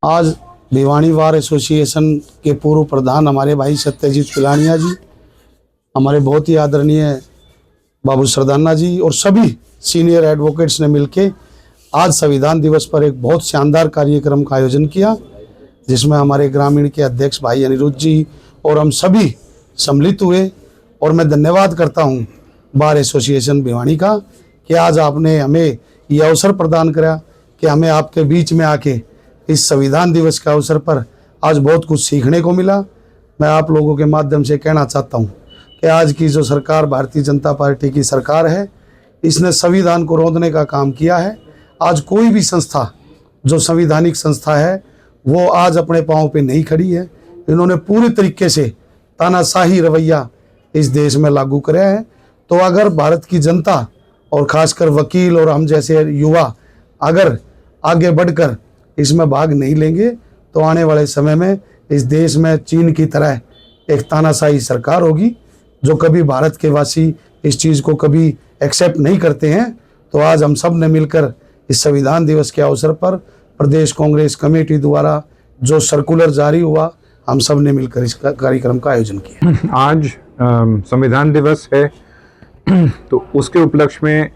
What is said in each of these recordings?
आज Bhiwani bar association के पूर्व प्रधान हमारे भाई सत्यजीत पिलानिया जी, हमारे बहुत ही आदरणीय बाबू सरदाना जी और सभी सीनियर एडवोकेट्स ने मिलकर आज संविधान दिवस पर एक बहुत शानदार कार्यक्रम का आयोजन किया, जिसमें हमारे ग्रामीण के अध्यक्ष भाई अनिरुद्ध जी और हम सभी सम्मिलित हुए। और मैं धन्यवाद करता हूं बार एसोसिएशन भिवानी का कि आज आपने हमें ये अवसर प्रदान करा कि हमें आपके बीच में आके इस संविधान दिवस के अवसर पर आज बहुत कुछ सीखने को मिला। मैं आप लोगों के माध्यम से कहना चाहता हूं कि आज की जो सरकार भारतीय जनता पार्टी की सरकार है, इसने संविधान को रौंदने का काम किया है। आज कोई भी संस्था जो संवैधानिक संस्था है वो आज अपने पाँव पे नहीं खड़ी है। इन्होंने पूरे तरीके से तानाशाही रवैया इस देश में लागू कराया है। तो अगर भारत की जनता और खासकर वकील और हम जैसे युवा अगर आगे बढ़कर इसमें भाग नहीं लेंगे तो आने वाले समय में इस देश में चीन की तरह एक तानाशाही सरकार होगी, जो कभी भारत के वासी इस चीज़ को कभी एक्सेप्ट नहीं करते हैं। तो आज हम सब ने मिलकर इस संविधान दिवस के अवसर पर प्रदेश कांग्रेस कमेटी द्वारा जो सर्कुलर जारी हुआ, हम सब ने मिलकर इस कार्यक्रम का आयोजन किया। आज संविधान दिवस है तो उसके उपलक्ष्य में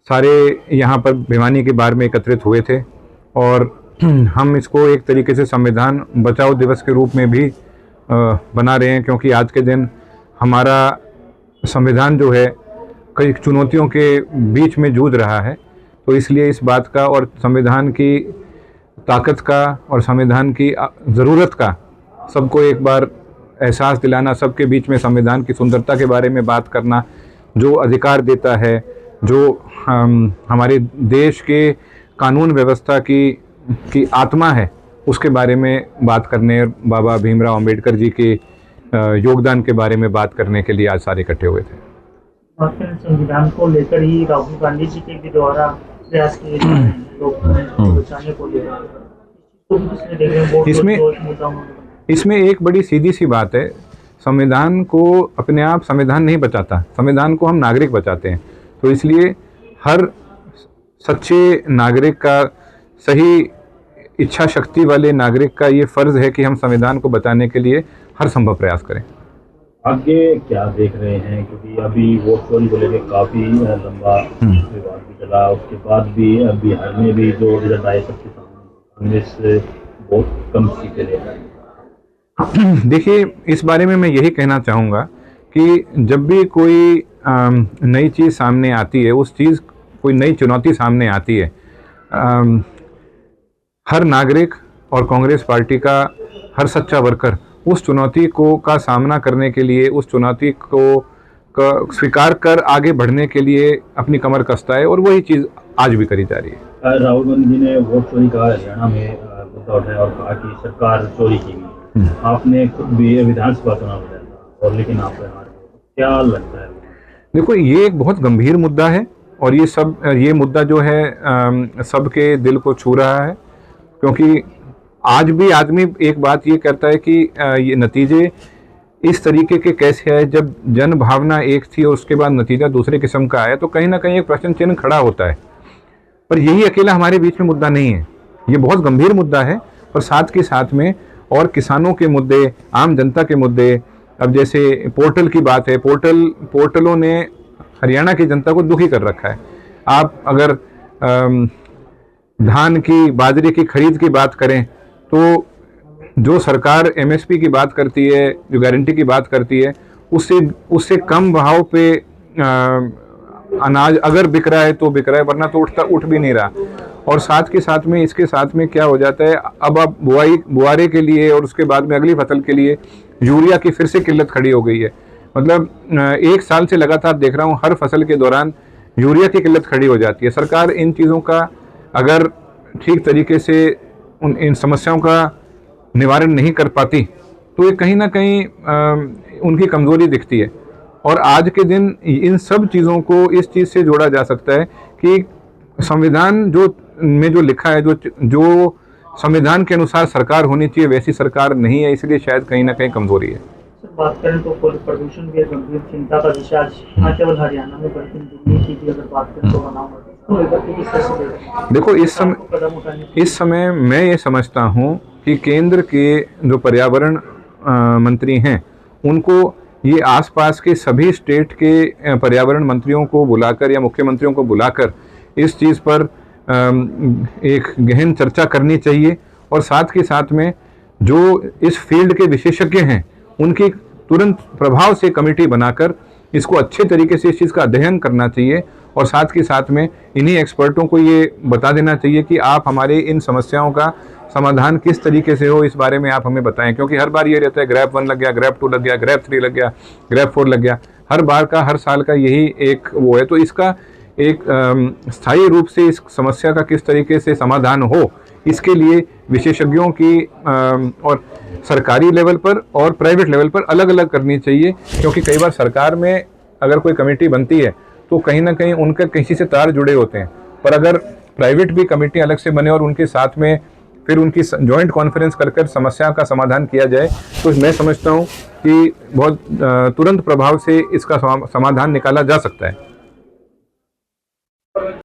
सारे यहाँ पर भिवानी के बार में एकत्रित हुए थे और हम इसको एक तरीके से संविधान बचाओ दिवस के रूप में भी बना रहे हैं, क्योंकि आज के दिन हमारा संविधान जो है कई चुनौतियों के बीच में जूझ रहा है। तो इसलिए इस बात का और संविधान की ताकत का और संविधान की ज़रूरत का सबको एक बार एहसास दिलाना, सबके बीच में संविधान की सुंदरता के बारे में बात करना, जो अधिकार देता है, जो हमारे देश के कानून व्यवस्था की आत्मा है, उसके बारे में बात करने, बाबा भीमराव अंबेडकर जी के योगदान के बारे में बात करने के लिए आज सारे इकट्ठे हुए थे। संविधान को लेकर ही राहुल गांधी जी के भी द्वारा प्रयास किए जा रहे हैं लोग बचाने को लेकर। इसमें एक बड़ी सीधी सी बात है, संविधान को अपने आप संविधान नहीं बचाता, संविधान को हम नागरिक बचाते हैं। तो इसलिए हर सच्चे नागरिक का, सही इच्छा शक्ति वाले नागरिक का ये फर्ज है कि हम संविधान को बचाने के लिए हर संभव प्रयास करें। आगे क्या देख रहे हैं, क्योंकि अभी वोट चोरी को लेकर काफी लंबा विवाद भी चला, उसके बाद भी बिहार में भी जो रिजल्ट आए सबके सामने कांग्रेस बहुत कम सीटें ले रही है। देखिए, इस बारे में मैं यही कहना चाहूँगा कि जब भी कोई नई चीज़ सामने आती है, उस चीज़ कोई नई चुनौती सामने आती है, हर नागरिक और कांग्रेस पार्टी का हर सच्चा वर्कर उस चुनौती को का सामना करने के लिए, उस चुनौती को स्वीकार कर आगे बढ़ने के लिए अपनी कमर कसता है, और वही चीज़ आज भी करी जा रही है। राहुल गांधी जी ने वोट चोरी का हरियाणा में मुद्दा उठाया और कहा कि सरकार चोरी की गई। आपने खुद भी विधानसभा चुनाव लड़ा था और लेकिन आप हार गए, क्या लगता है? देखो, ये एक बहुत गंभीर मुद्दा है और ये मुद्दा जो है सबके दिल को छू रहा है, क्योंकि आज भी आदमी एक बात ये कहता है कि ये नतीजे इस तरीके के कैसे है, जब जन भावना एक थी और उसके बाद नतीजा दूसरे किस्म का आया, तो कहीं ना कहीं एक प्रश्न चिन्ह खड़ा होता है। पर यही अकेला हमारे बीच में मुद्दा नहीं है, ये बहुत गंभीर मुद्दा है। और साथ के साथ में और किसानों के मुद्दे, आम जनता के मुद्दे, अब जैसे पोर्टल की बात है, पोर्टलों ने हरियाणा की जनता को दुखी कर रखा है। आप अगर धान की, बाजरे की खरीद की बात करें तो जो सरकार एमएसपी की बात करती है, जो गारंटी की बात करती है, उससे कम भाव पे अनाज अगर बिक रहा है तो बिक रहा है, वरना तो उठ भी नहीं रहा। और साथ के साथ में इसके साथ में क्या हो जाता है, अब आप बुआरे के लिए और उसके बाद में अगली फसल के लिए यूरिया की फिर से किल्लत खड़ी हो गई है। मतलब एक साल से लगातार देख रहा हूँ, हर फसल के दौरान यूरिया की किल्लत खड़ी हो जाती है। सरकार इन चीज़ों का अगर ठीक तरीके से इन समस्याओं का निवारण नहीं कर पाती तो ये कहीं ना कहीं उनकी कमज़ोरी दिखती है। और आज के दिन इन सब चीज़ों को इस चीज़ से जोड़ा जा सकता है कि संविधान में जो लिखा है, जो संविधान के अनुसार सरकार होनी चाहिए, वैसी सरकार नहीं है, इसलिए शायद कहीं ना कहीं कमज़ोरी है। बात करें तो प्रदूषण भी एक गंभीर चिंता का विषय आज न केवल हरियाणा में बल्कि दिल्ली की भी अगर बात करें तो बनाओ तो इधर की किस तरह से देख रहे हैं? देखो कदम उठाने इस समय मैं ये समझता हूँ कि केंद्र के जो पर्यावरण मंत्री हैं उनको ये आसपास के सभी स्टेट के पर्यावरण मंत्रियों को बुलाकर या मुख्यमंत्रियों को बुलाकर इस चीज़ पर एक गहन चर्चा करनी चाहिए और साथ के साथ में जो इस फील्ड के विशेषज्ञ हैं उनकी तुरंत प्रभाव से कमेटी बनाकर इसको अच्छे तरीके से इस चीज़ का अध्ययन करना चाहिए और साथ के साथ में इन्हीं एक्सपर्टों को ये बता देना चाहिए कि आप हमारे इन समस्याओं का समाधान किस तरीके से हो, इस बारे में आप हमें बताएं। क्योंकि हर बार ये रहता है ग्रैप 1 लग गया, ग्रैप 2 लग गया, ग्रैप 3 लग गया, ग्रैप 4 लग गया, हर बार का हर साल का यही एक वो है। तो इसका एक स्थायी रूप से इस समस्या का किस तरीके से समाधान हो, इसके लिए विशेषज्ञों की और सरकारी लेवल पर और प्राइवेट लेवल पर अलग अलग करनी चाहिए। क्योंकि कई बार सरकार में अगर कोई कमेटी बनती है तो कहीं ना कहीं उनके किसी से तार जुड़े होते हैं, पर अगर प्राइवेट भी कमेटी अलग से बने और उनके साथ में फिर उनकी जॉइंट कॉन्फ्रेंस कर समस्या का समाधान किया जाए तो मैं समझता हूँ कि बहुत तुरंत प्रभाव से इसका समाधान निकाला जा सकता है।